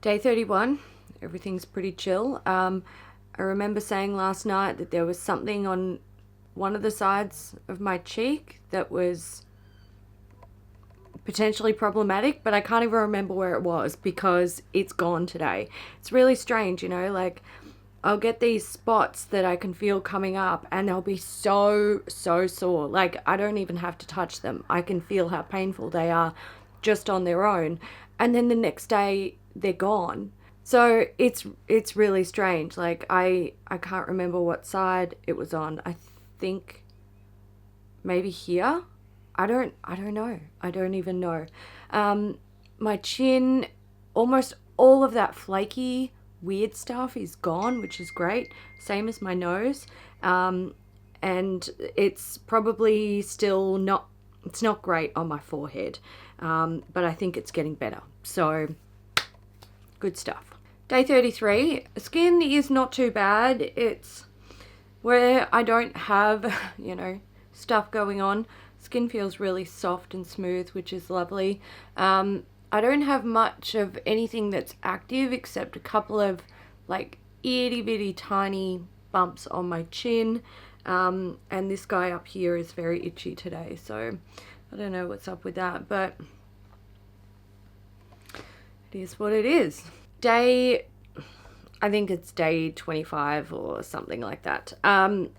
Day 31, everything's pretty chill. I remember saying last night that there was something on one of the sides of my cheek that was potentially problematic, but I can't even remember where it was because it's gone today. It's really strange, you know, like I'll get these spots that I can feel coming up and they'll be so sore. Like I don't even have to touch them. I can feel how painful they are just on their own. And then the next day they're gone. So it's really strange. Like I can't remember what side it was on. I think maybe here. I don't know. I don't even know. My chin, almost all of that flaky weird stuff is gone, which is great. Same as my nose. And it's probably still not, it's not great on my forehead. But I think it's getting better. So good stuff. Day 33, skin is not too bad. It's where I don't have, you know, stuff going on. Skin feels really soft and smooth, which is lovely. I don't have much of anything that's active except a couple of like itty bitty tiny bumps on my chin. And this guy up here is very itchy today. So I don't know what's up with that, but it is what it is. I think it's day 25 or something like that.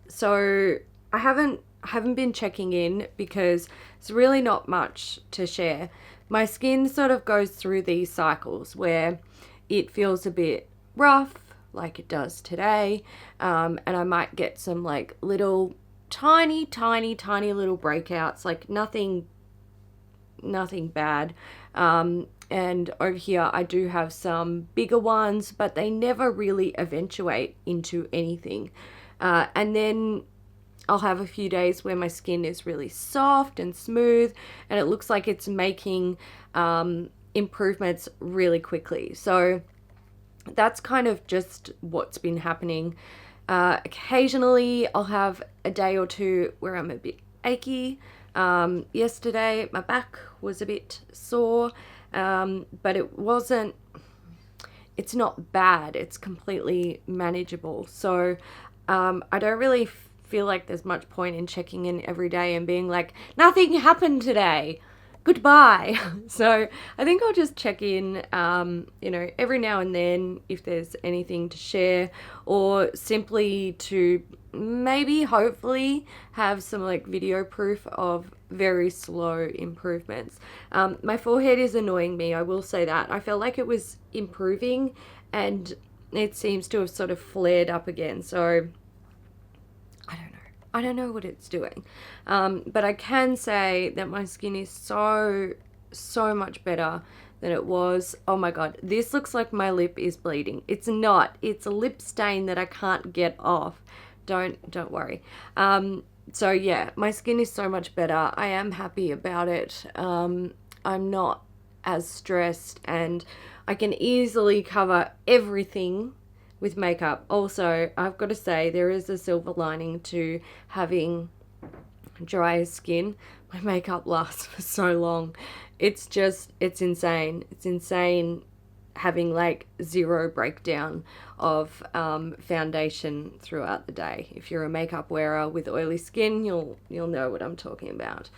So I haven't been checking in because it's really not much to share. My skin sort of goes through these cycles where it feels a bit rough, like it does today, and I might get some like little tiny little breakouts, like nothing bad. And over here I do have some bigger ones, but they never really eventuate into anything. And then I'll have a few days where my skin is really soft and smooth and it looks like it's making improvements really quickly. So that's kind of just what's been happening. Occasionally I'll have a day or two where I'm a bit achy. Yesterday my back was a bit sore, but it's not bad. It's completely manageable. So I don't really feel like there's much point in checking in every day and being like, nothing happened today, goodbye. So I think I'll just check in, you know, every now and then if there's anything to share, or simply to maybe hopefully have some like video proof of very slow improvements. My forehead is annoying me, I will say that. I felt like it was improving and it seems to have sort of flared up again. So I don't know what it's doing. But I can say that my skin is so much better than it was. Oh my God, this looks like my lip is bleeding. It's not. It's a lip stain that I can't get off. Don't worry. So yeah, my skin is so much better. I am happy about it. I'm not as stressed and I can easily cover everything with makeup. Also, I've got to say there is a silver lining to having dry skin. My makeup lasts for so long. It's insane. It's insane having like zero breakdown of foundation throughout the day. If you're a makeup wearer with oily skin, you'll know what I'm talking about.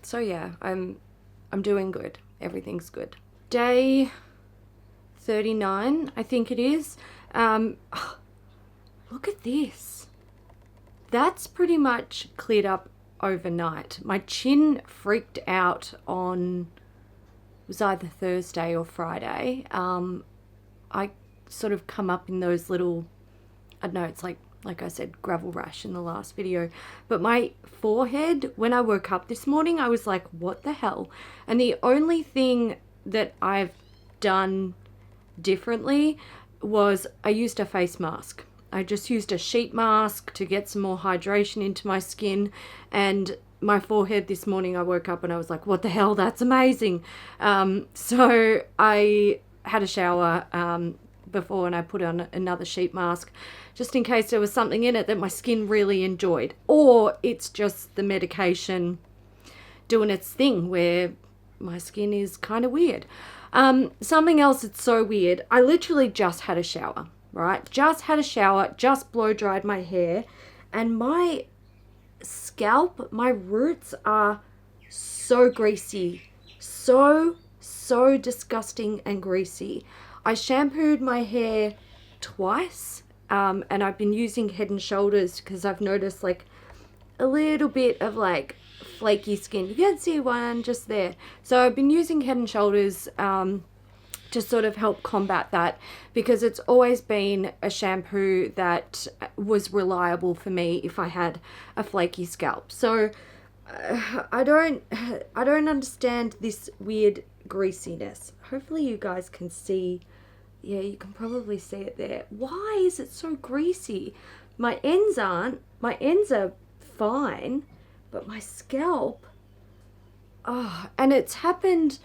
So yeah, I'm doing good. Everything's good. Day 39, I think it is. Look at this. That's pretty much cleared up overnight. My chin freaked out on, it was either Thursday or Friday. I sort of come up in those little, I don't know, it's like I said, gravel rash in the last video. But my forehead, when I woke up this morning, I was like, what the hell? And the only thing that I've done differently was I used a face mask. I just used a sheet mask to get some more hydration into my skin, and my forehead this morning I woke up and I was like, what the hell, that's amazing. So I had a shower before and I put on another sheet mask just in case there was something in it that my skin really enjoyed, or it's just the medication doing its thing where my skin is kind of weird. Something else that's so weird. I literally just had a shower, right? Just had a shower, just blow dried my hair, and my scalp, my roots are so greasy. So disgusting and greasy. I shampooed my hair twice, and I've been using Head and Shoulders because I've noticed like a little bit of like flaky skin. You can see one just there. So I've been using Head and Shoulders to sort of help combat that, because it's always been a shampoo that was reliable for me if I had a flaky scalp. So I don't understand this weird greasiness. Hopefully you guys can see. Yeah, you can probably see it there. Why is it so greasy? My ends aren't. My ends are fine, but my scalp, oh, and it's happened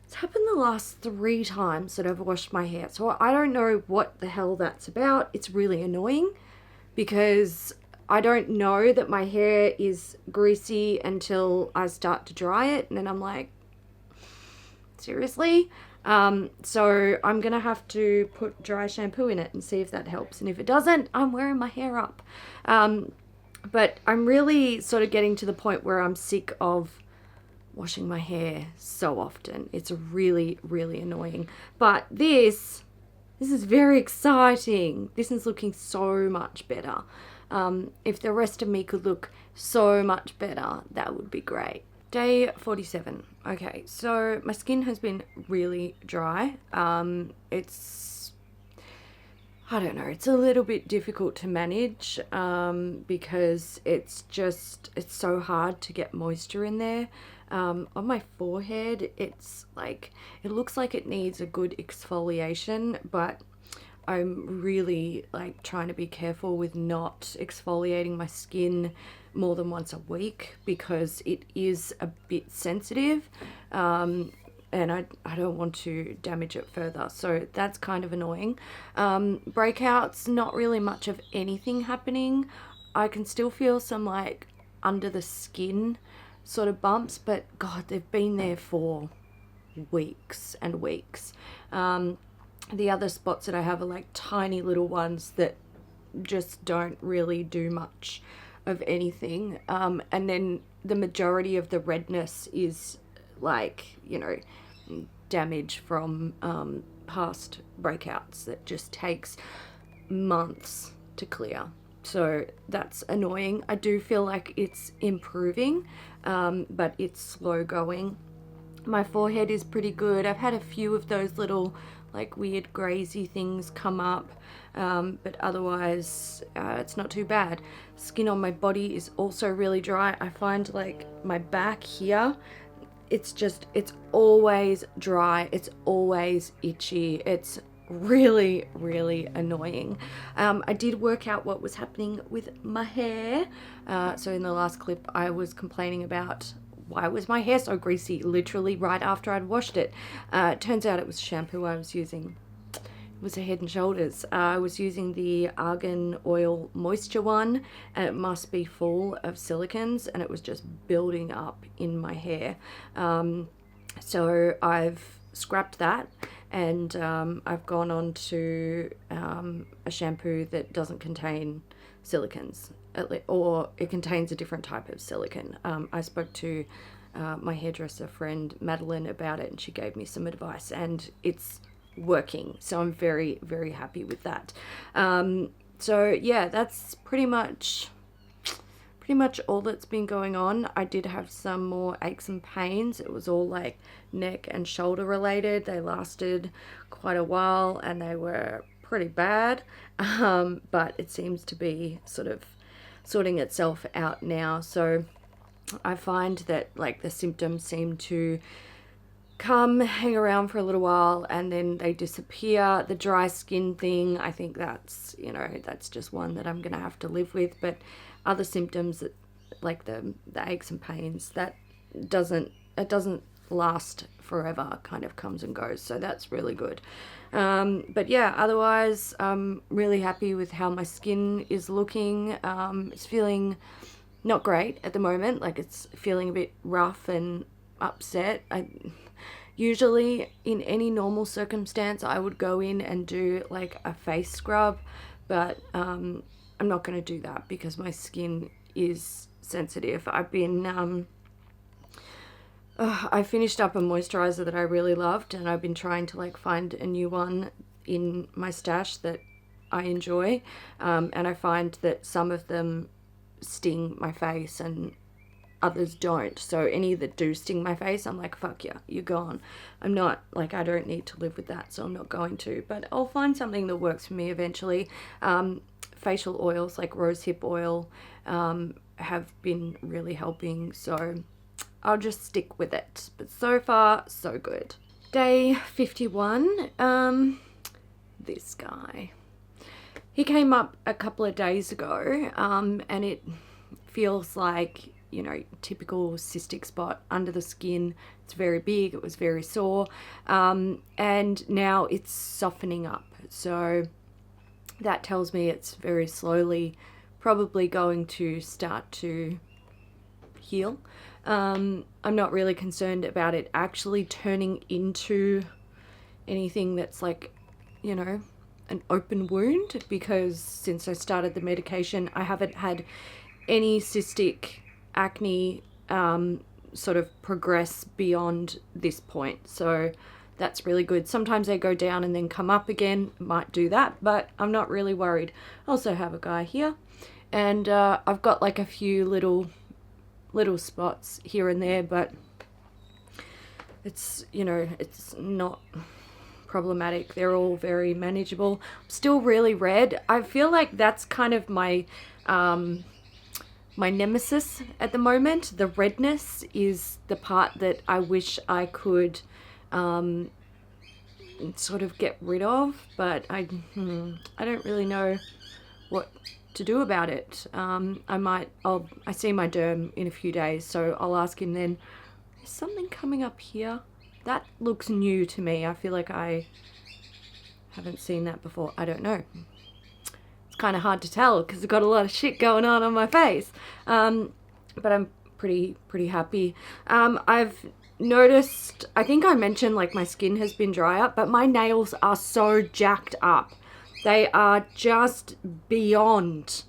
the last 3 times that I've washed my hair. So I don't know what the hell that's about. It's really annoying because I don't know that my hair is greasy until I start to dry it, and then I'm like, seriously? So I'm gonna have to put dry shampoo in it and see if that helps, and if it doesn't, I'm wearing my hair up. But I'm really sort of getting to the point where I'm sick of washing my hair so often. It's really, really annoying. But this is very exciting. This is looking so much better. If the rest of me could look so much better, that would be great. Day 47. Okay, so my skin has been really dry. I don't know, it's a little bit difficult to manage because it's so hard to get moisture in there. On my forehead, it's like, it looks like it needs a good exfoliation, but I'm really like trying to be careful with not exfoliating my skin more than once a week because it is a bit sensitive. And I don't want to damage it further. So that's kind of annoying. Breakouts, not really much of anything happening. I can still feel some like under the skin sort of bumps, but God, they've been there for weeks and weeks. The other spots that I have are like tiny little ones that just don't really do much of anything. And then the majority of the redness is like, you know, damage from past breakouts that just takes months to clear. So that's annoying. I do feel like it's improving, but it's slow going. My forehead is pretty good. I've had a few of those little like weird grazy things come up, but otherwise it's not too bad. Skin on my body is also really dry. I find like my back here, it's always dry, it's always itchy, it's really, really annoying. I did work out what was happening with my hair. So in the last clip I was complaining about why was my hair so greasy literally right after I'd washed it. Turns out it was shampoo I was using. It was a Head and Shoulders. I was using the Argan Oil Moisture one, and it must be full of silicons, and it was just building up in my hair. So I've scrapped that, and I've gone on to a shampoo that doesn't contain silicons, or it contains a different type of silicon. I spoke to my hairdresser friend Madeline about it, and she gave me some advice, and it's working, so I'm very, very happy with that. So yeah, that's pretty much all that's been going on. I did have some more aches and pains. It was all like neck and shoulder related. They lasted quite a while and they were pretty bad, but it seems to be sort of sorting itself out now. So I find that like the symptoms seem to come, hang around for a little while, and then they disappear. The dry skin thing, I think that's, you know, that's just one that I'm gonna have to live with. But other symptoms that, like the aches and pains, that doesn't last forever, kind of comes and goes. So that's really good. But yeah, otherwise I'm really happy with how my skin is looking. It's feeling not great at the moment. Like it's feeling a bit rough and upset. Usually in any normal circumstance I would go in and do like a face scrub, but I'm not going to do that because my skin is sensitive. I finished up a moisturizer that I really loved, and I've been trying to like find a new one in my stash that I enjoy, and I find that some of them sting my face and others don't. So any that do sting my face, I'm like, fuck yeah, you're gone. I'm not like, I don't need to live with that, so I'm not going to, but I'll find something that works for me eventually. Facial oils like rosehip oil have been really helping, so I'll just stick with it. But so far, so good. Day 51, this guy. He came up a couple of days ago, and it feels like, you know, typical cystic spot under the skin. It's very big, it was very sore, and now it's softening up. So that tells me it's very slowly probably going to start to heal. I'm not really concerned about it actually turning into anything that's like, you know, an open wound, because since I started the medication, I haven't had any cystic acne sort of progress beyond this point. So that's really good. Sometimes they go down and then come up again. Might do that, but I'm not really worried. I also have a guy here, and I've got like a few little spots here and there, but it's, you know, it's not problematic. They're all very manageable. I'm still really red. I feel like that's kind of my my nemesis at the moment. The redness is the part that I wish I could sort of get rid of, but I don't really know what to do about it. I see my derm in a few days, so I'll ask him then. Is something coming up here? That looks new to me. I feel like I haven't seen that before. I don't know. It's kind of hard to tell because I've got a lot of shit going on my face. But I'm pretty happy. I've noticed, I think I mentioned like my skin has been dry up, but my nails are so jacked up. They are just beyond.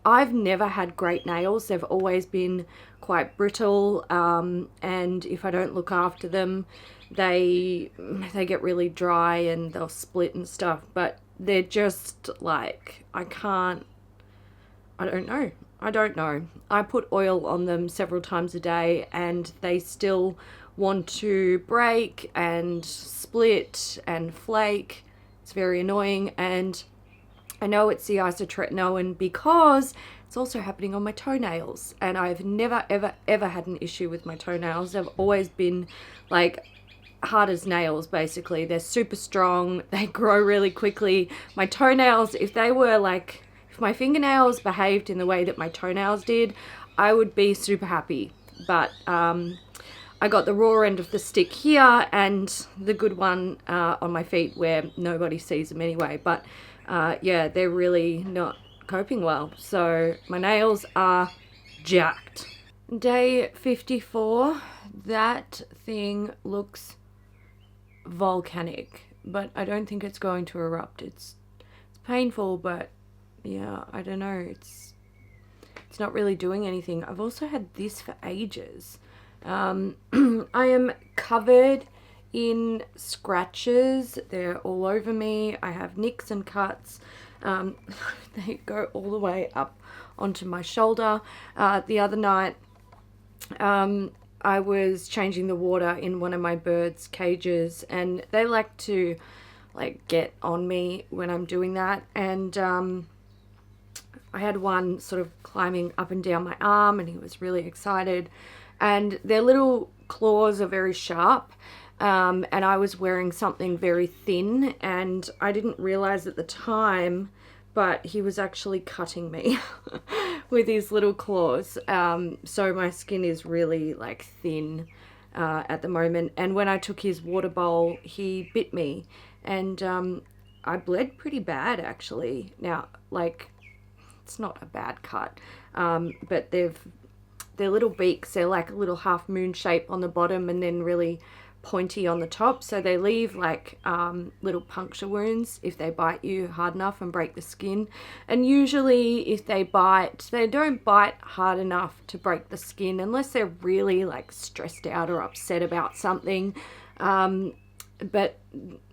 I've never had great nails. They've always been quite brittle, and if I don't look after them, they get really dry and they'll split and stuff. But they're just like, I don't know. I put oil on them several times a day and they still want to break and split and flake. It's very annoying, and I know it's the isotretinoin because it's also happening on my toenails, and I've never ever had an issue with my toenails. They've always been like hard as nails, basically. They're super strong, they grow really quickly. My toenails, if my fingernails behaved in the way that my toenails did, I would be super happy. But I got the raw end of the stick here and the good one on my feet where nobody sees them anyway. But yeah, they're really not coping well. So my nails are jacked. Day 54, that thing looks volcanic, but I don't think it's going to erupt. It's painful, but yeah, I don't know. It's not really doing anything. I've also had this for ages. I am covered in scratches. They're all over me. I have nicks and cuts. They go all the way up onto my shoulder. The other night, I was changing the water in one of my birds' cages, and they like to get on me when I'm doing that. And I had one sort of climbing up and down my arm, and he was really excited. And their little claws are very sharp, and I was wearing something very thin, and I didn't realize at the time, but he was actually cutting me with his little claws. So my skin is really thin at the moment. And when I took his water bowl, he bit me, and I bled pretty bad actually. Now, it's not a bad cut, but they're little beaks. They're like a little half moon shape on the bottom and then really pointy on the top, so they leave like little puncture wounds if they bite you hard enough and break the skin. And usually if they bite, they don't bite hard enough to break the skin unless they're really like stressed out or upset about something. But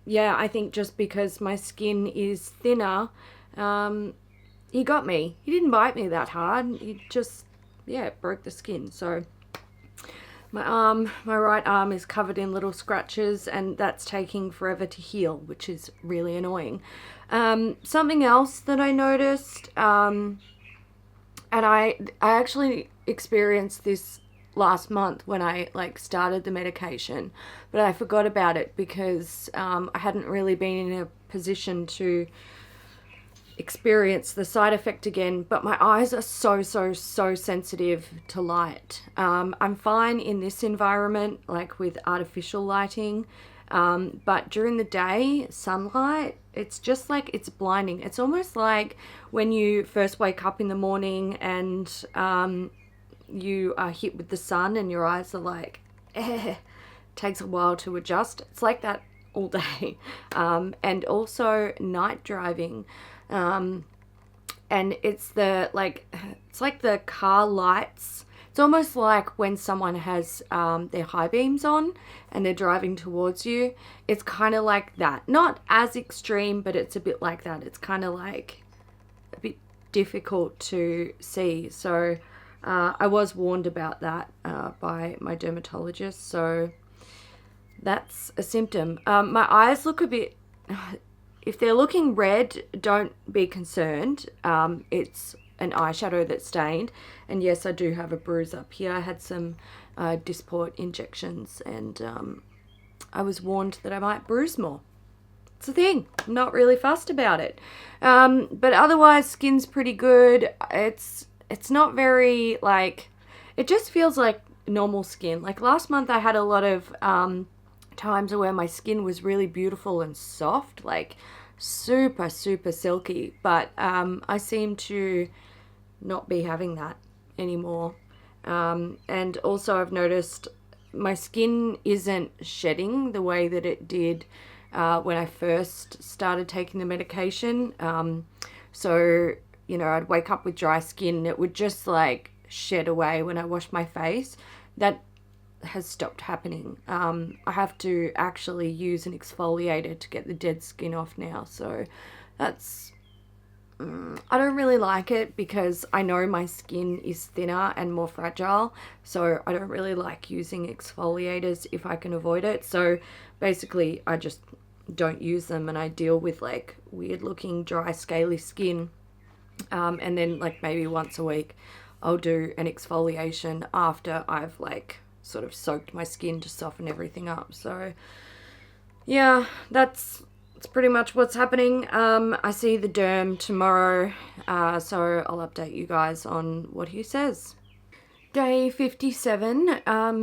yeah, I think just because my skin is thinner, he got me. He didn't bite me that hard. He just, yeah, broke the skin. So my right arm is covered in little scratches, and that's taking forever to heal, which is really annoying. Something else that I noticed, and I actually experienced this last month when I like started the medication, but I forgot about it because I hadn't really been in a position to experience the side effect again. But my eyes are so sensitive to light. I'm fine in this environment, like with artificial lighting, but during the day, sunlight, it's just like, it's blinding. It's almost like when you first wake up in the morning and you are hit with the sun and your eyes are like, takes a while to adjust. It's like that all day. And also night driving. And it's like the car lights. It's almost like when someone has their high beams on and they're driving towards you. It's kind of like that. Not as extreme, but it's a bit like that. It's kind of like a bit difficult to see. So I was warned about that by my dermatologist. So that's a symptom. My eyes look a bit... If they're looking red, don't be concerned. It's an eyeshadow that's stained. And yes, I do have a bruise up here. I had some Dysport injections, and I was warned that I might bruise more. It's a thing. I'm not really fussed about it. But otherwise, skin's pretty good. It's not very, like... It just feels like normal skin. Like last month, I had a lot of... times where my skin was really beautiful and soft, like super silky, but I seem to not be having that anymore. And also I've noticed my skin isn't shedding the way that it did when I first started taking the medication. So, you know, I'd wake up with dry skin and it would just like shed away when I washed my face. That has stopped happening. I have to actually use an exfoliator to get the dead skin off now. So that's... I don't really like it because I know my skin is thinner and more fragile. So I don't really like using exfoliators if I can avoid it. So basically I just don't use them and I deal with like weird looking dry scaly skin. And then like maybe once a week I'll do an exfoliation after I've like sort of soaked my skin to soften everything up. So yeah, that's pretty much what's happening. I see the derm tomorrow, so I'll update you guys on what he says. Day 57,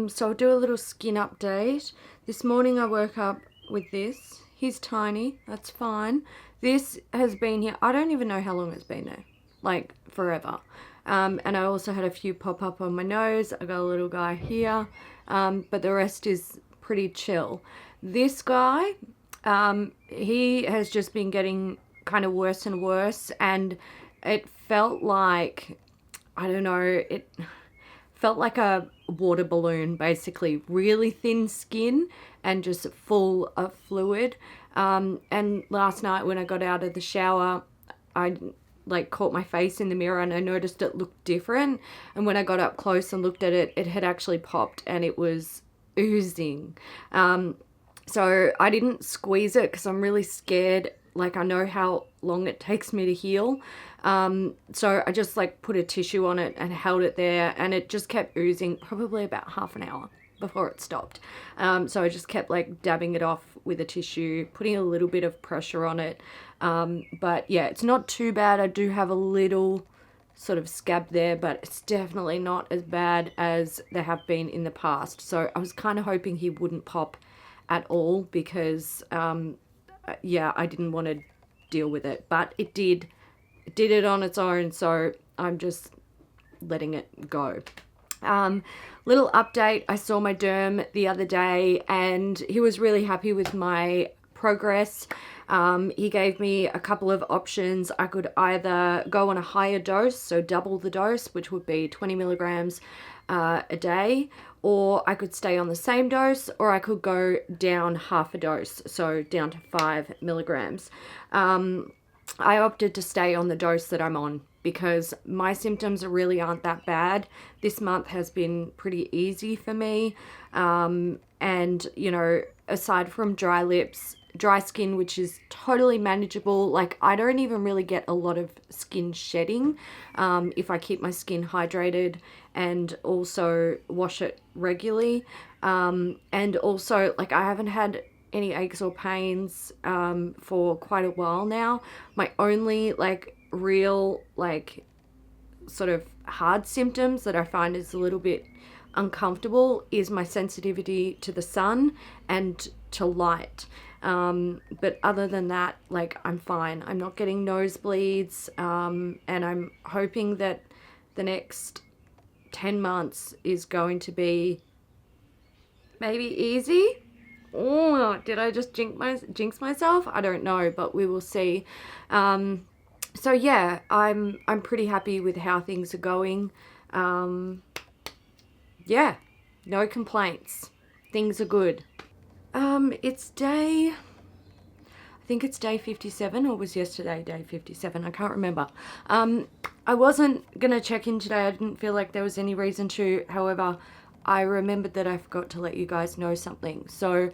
so I'll do a little skin update. This morning I woke up with this. He's tiny, that's fine. This has been here, I don't even know how long it's been there, like forever. And I also had a few pop up on my nose. I got a little guy here, but the rest is pretty chill. This guy, he has just been getting kind of worse and worse, and it felt like, I don't know, it felt like a water balloon, basically. Really thin skin and just full of fluid. And last night when I got out of the shower, I like caught my face in the mirror and I noticed it looked different, and when I got up close and looked at it, it had actually popped and it was oozing. So I didn't squeeze it because I'm really scared, like I know how long it takes me to heal. So I just like put a tissue on it and held it there, and it just kept oozing probably about half an hour before it stopped. So I just kept like dabbing it off with a tissue, putting a little bit of pressure on it. But yeah, it's not too bad. I do have a little sort of scab there, but it's definitely not as bad as there have been in the past. So I was kind of hoping he wouldn't pop at all because, yeah, I didn't want to deal with it, but it did it on its own. So I'm just letting it go. Um, Little update, I saw my derm the other day and he was really happy with my progress. He gave me a couple of options. I could either go on a higher dose, so double the dose, which would be 20 milligrams a day, or I could stay on the same dose, or I could go down half a dose, so down to 5 milligrams. I opted to stay on the dose that I'm on because my symptoms really aren't that bad. This month has been pretty easy for me. And, you know, aside from dry lips, dry skin, which is totally manageable, like I don't even really get a lot of skin shedding if I keep my skin hydrated and also wash it regularly. And also, like, I haven't had any aches or pains for quite a while now. My only like real like sort of hard symptoms that I find is a little bit uncomfortable is my sensitivity to the sun and to light. But other than that, like I'm fine. I'm not getting nosebleeds, and I'm hoping that the next 10 months is going to be maybe easy. Oh, did I just jinx myself? I don't know, but we will see. So yeah, I'm pretty happy with how things are going. Yeah, no complaints. Things are good. It's day, I think it's day 57, or was yesterday day 57? I can't remember. I wasn't gonna check in today. I didn't feel like there was any reason to. However, I remembered that I forgot to let you guys know something. So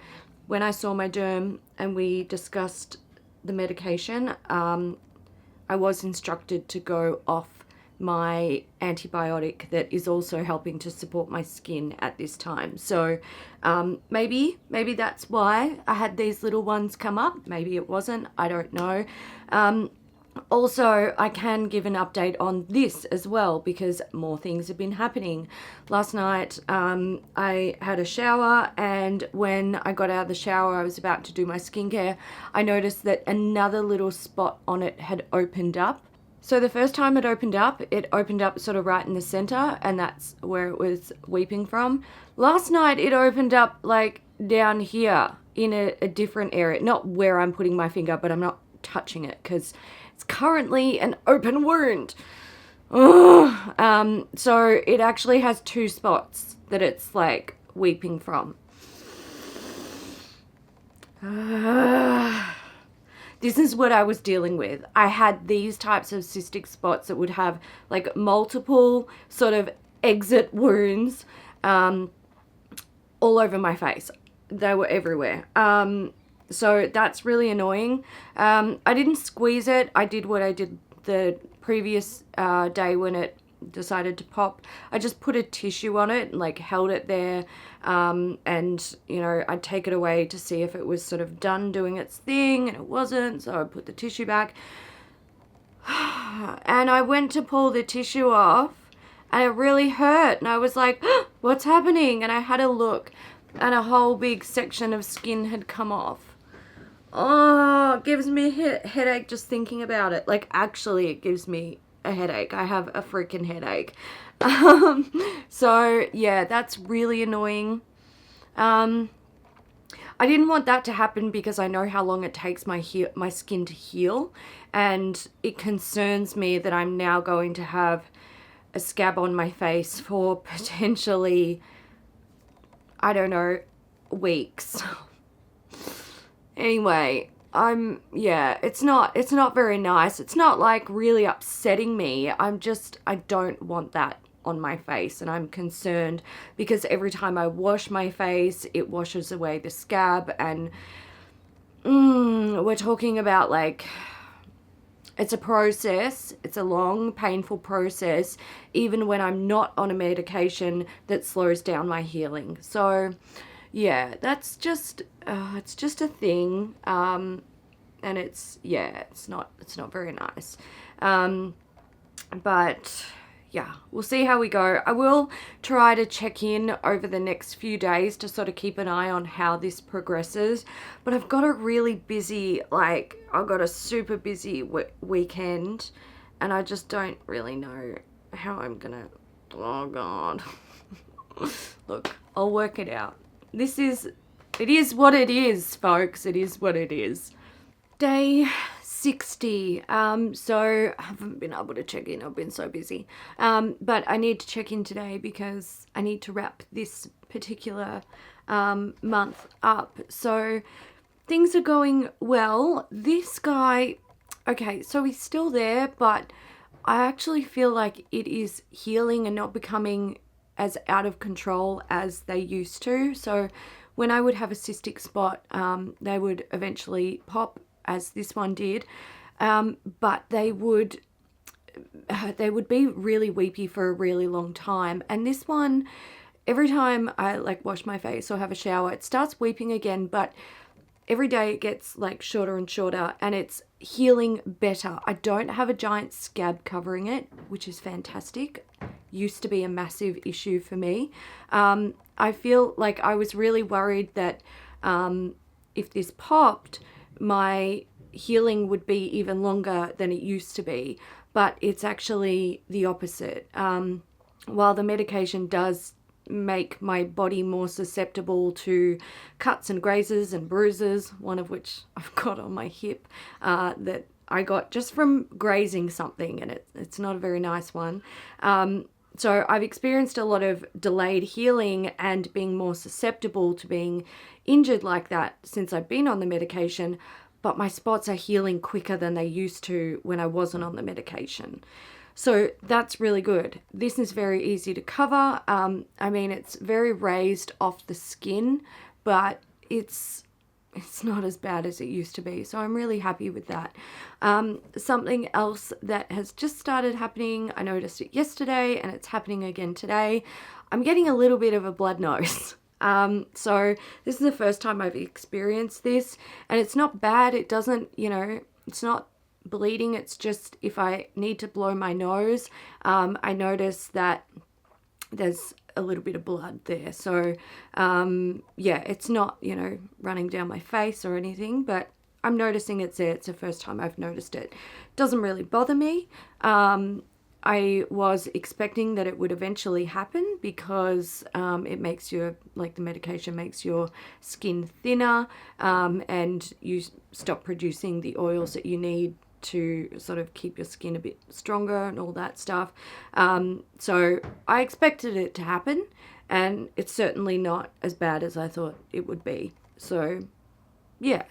when I saw my derm and we discussed the medication, I was instructed to go off my antibiotic that is also helping to support my skin at this time. So maybe that's why I had these little ones come up. Maybe it wasn't. I don't know. Also, I can give an update on this as well because more things have been happening. Last night, I had a shower, and when I got out of the shower, I was about to do my skincare. I noticed that another little spot on it had opened up. So the first time it opened up sort of right in the center, and that's where it was weeping from. Last night, it opened up like down here in a different area. Not where I'm putting my finger, but I'm not touching it because it's currently an open wound. So it actually has two spots that it's like weeping from. This is what I was dealing with. I had these types of cystic spots that would have like multiple sort of exit wounds all over my face. They were everywhere. So that's really annoying. I didn't squeeze it. I did what I did the previous day when it decided to pop. I just put a tissue on it and like held it there, and you know, I'd take it away to see if it was sort of done doing its thing, and it wasn't, so I put the tissue back. And I went to pull the tissue off and it really hurt, and I was like, what's happening? And I had a look and a whole big section of skin had come off. Oh, it gives me a headache just thinking about it. Like, actually, it gives me a headache. I have a freaking headache. So, yeah, that's really annoying. I didn't want that to happen because I know how long it takes my skin to heal. And it concerns me that I'm now going to have a scab on my face for potentially, I don't know, weeks. Anyway, it's not very nice. It's not like really upsetting me. I don't want that on my face, and I'm concerned because every time I wash my face, it washes away the scab, and we're talking about like, it's a process. It's a long, painful process, even when I'm not on a medication that slows down my healing. So yeah, that's just, it's just a thing. And it's not very nice. But yeah, we'll see how we go. I will try to check in over the next few days to sort of keep an eye on how this progresses. But I've got a really busy, I've got a super busy weekend, and I just don't really know how I'm gonna, oh God. Look, I'll work it out. It is what it is, folks. It is what it is. Day 60. So I haven't been able to check in. I've been so busy. But I need to check in today because I need to wrap this particular month up. So things are going well. This guy, okay, so he's still there, but I actually feel like it is healing and not becoming as out of control as they used to. So when I would have a cystic spot, they would eventually pop, as this one did, but they would be really weepy for a really long time. And this one, every time I like wash my face or have a shower, it starts weeping again, but every day it gets like shorter and shorter, and it's healing better. I don't have a giant scab covering it, which is fantastic. Used to be a massive issue for me. I feel like I was really worried that if this popped, my healing would be even longer than it used to be, but it's actually the opposite. While the medication does make my body more susceptible to cuts and grazes and bruises, one of which I've got on my hip that I got just from grazing something, and it's not a very nice one. So I've experienced a lot of delayed healing and being more susceptible to being injured like that since I've been on the medication, but my spots are healing quicker than they used to when I wasn't on the medication. So that's really good. This is very easy to cover. I mean, it's very raised off the skin, but it's not as bad as it used to be. So I'm really happy with that. Something else that has just started happening, I noticed it yesterday and it's happening again today. I'm getting a little bit of a blood nose. So this is the first time I've experienced this, and it's not bad. It doesn't, it's not bleeding. It's just if I need to blow my nose, I notice that there's a little bit of blood there. So yeah, it's not, running down my face or anything, but I'm noticing it's there. It's the first time I've noticed it. Doesn't really bother me. I was expecting that it would eventually happen because it makes the medication makes your skin thinner, and you stop producing the oils that you need to sort of keep your skin a bit stronger and all that stuff. So I expected it to happen, and it's certainly not as bad as I thought it would be. So yeah,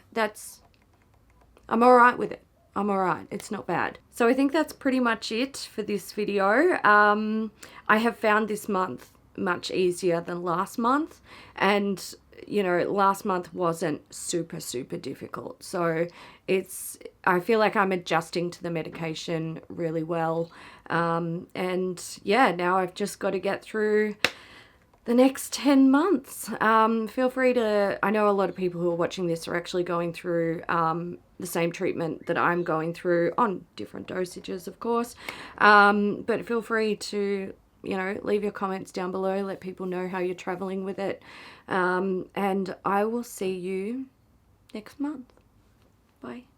I'm all right with it. I'm all right. It's not bad. So I think that's pretty much it for this video. I have found this month much easier than last month, and last month wasn't super difficult. So I feel like I'm adjusting to the medication really well. And yeah, now I've just got to get through the next 10 months. Feel free to, I know a lot of people who are watching this are actually going through the same treatment that I'm going through, on different dosages, of course. But feel free to, leave your comments down below, let people know how you're traveling with it. And I will see you next month. Bye.